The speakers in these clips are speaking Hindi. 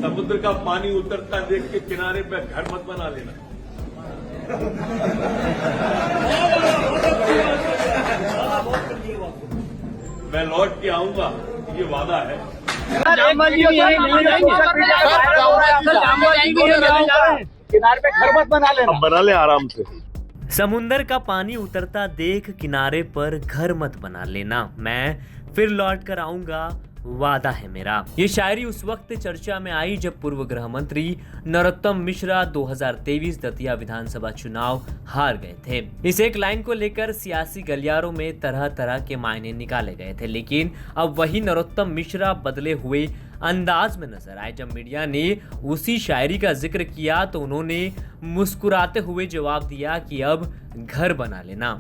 समुद्र का पानी उतरता देख के किनारे पे घर मत बना लेना। मैं लौट के आऊंगा, ये वादा है। किनारे पे घर मत बना लेना। अब बना ले आराम से। समुंदर का पानी उतरता देख किनारे पर घर मत बना लेना, मैं फिर लौट कर आऊंगा, वादा है मेरा। ये शायरी उस वक्त चर्चा में आई जब पूर्व गृह मंत्री नरोत्तम मिश्रा 2023 दतिया विधानसभा चुनाव हार गए थे। इस एक लाइन को लेकर सियासी गलियारों में तरह तरह के मायने निकाले गए थे, लेकिन अब वही नरोत्तम मिश्रा बदले हुए अंदाज में नजर आए। जब मीडिया ने उसी शायरी का जिक्र किया तो उन्होंने मुस्कुराते हुए जवाब दिया कि अब घर बना लेना।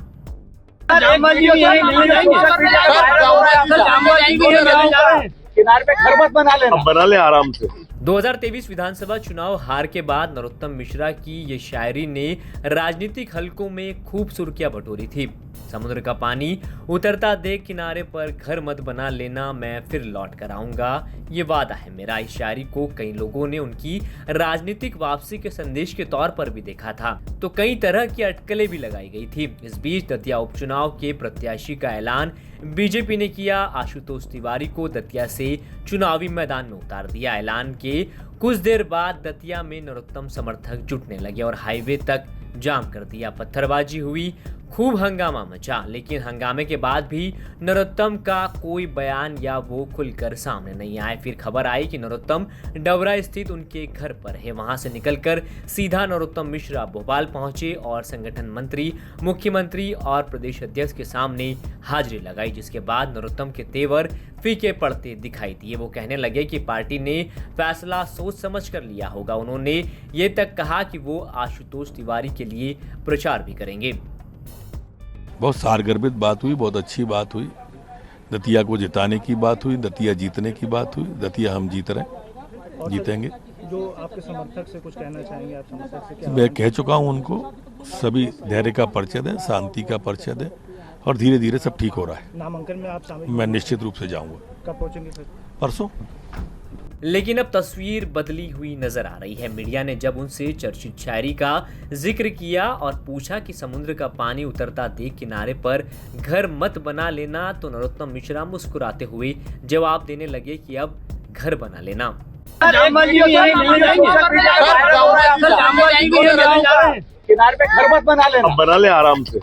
किनारे पे घर मत बना लेना। अब बना ले आराम से। 2023 विधानसभा चुनाव हार के बाद नरोत्तम मिश्रा की ये शायरी ने राजनीतिक हलकों में खूब सुर्खियां बटोरी थी। समुद्र का पानी उतरता देख किनारे पर घर मत बना लेना, मैं फिर लौट कर आऊंगा, ये वादा है मेरा। इस शायरी को कई लोगों ने उनकी राजनीतिक वापसी के संदेश के तौर पर भी देखा था, तो कई तरह की अटकलें भी लगाई गई थी। इस बीच दतिया उपचुनाव के प्रत्याशी का ऐलान बीजेपी ने किया। आशुतोष तिवारी को दतिया से चुनावी मैदान में उतार दिया। ऐलान के कुछ देर बाद दतिया में नरोत्तम समर्थक जुटने लगे और हाईवे तक जाम कर दिया। पत्थरबाजी हुई, खूब हंगामा मचा, लेकिन हंगामे के बाद भी नरोत्तम का कोई बयान या वो खुलकर सामने नहीं आए। फिर खबर आई कि नरोत्तम डबरा स्थित उनके घर पर है। वहां से निकलकर सीधा नरोत्तम मिश्रा भोपाल पहुंचे और संगठन मंत्री, मुख्यमंत्री और प्रदेश अध्यक्ष के सामने हाजिरी लगाई, जिसके बाद नरोत्तम के तेवर फीके पड़ते दिखाई दिए। वो कहने लगे कि पार्टी ने फैसला सोच समझ कर लिया होगा। उन्होंने ये तक कहा कि वो आशुतोष तिवारी के लिए प्रचार भी करेंगे। बहुत सारगर्भित बात हुई, बहुत अच्छी बात हुई। दतिया को जिताने की बात हुई, दतिया जीतने की बात हुई। दतिया हम जीत रहे हैं, जीतेंगे। जो आपके समर्थक से कुछ कहना चाहेंगे, आप समर्थक से क्या? मैं कह चुका हूं उनको, सभी धैर्य का परिचय दें, शांति का परिचय दें और धीरे धीरे सब ठीक हो रहा है। नामांकन में आप शामिल? मैं निश्चित रूप से जाऊंगा। कब पहुंचेंगे फिर? परसों। लेकिन अब तस्वीर बदली हुई नजर आ रही है। मीडिया ने जब उनसे चर्चित शायरी का जिक्र किया और पूछा कि समुद्र का पानी उतरता देख किनारे पर घर मत बना लेना, तो नरोत्तम मिश्रा मुस्कुराते हुए जवाब देने लगे कि अब घर बना लेना। किनारे पे घर मत बना लेना। अब बना ले आराम से।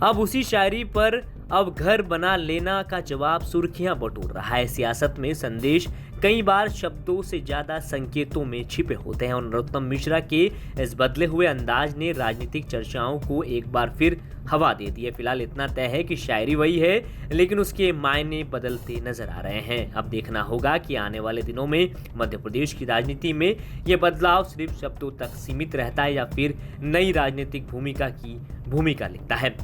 अब उसी शायरी पर अब घर बना लेना का जवाब सुर्खियां बटोर रहा है। सियासत में संदेश कई बार शब्दों से ज्यादा संकेतों में छिपे होते हैं और नरोत्तम मिश्रा के इस बदले हुए अंदाज ने राजनीतिक चर्चाओं को एक बार फिर हवा दे दी है। फिलहाल इतना तय है कि शायरी वही है, लेकिन उसके मायने बदलते नजर आ रहे हैं। अब देखना होगा कि आने वाले दिनों में मध्य प्रदेश की राजनीति में यह बदलाव सिर्फ शब्दों तक सीमित रहता है या फिर नई राजनीतिक भूमिका लिखता है।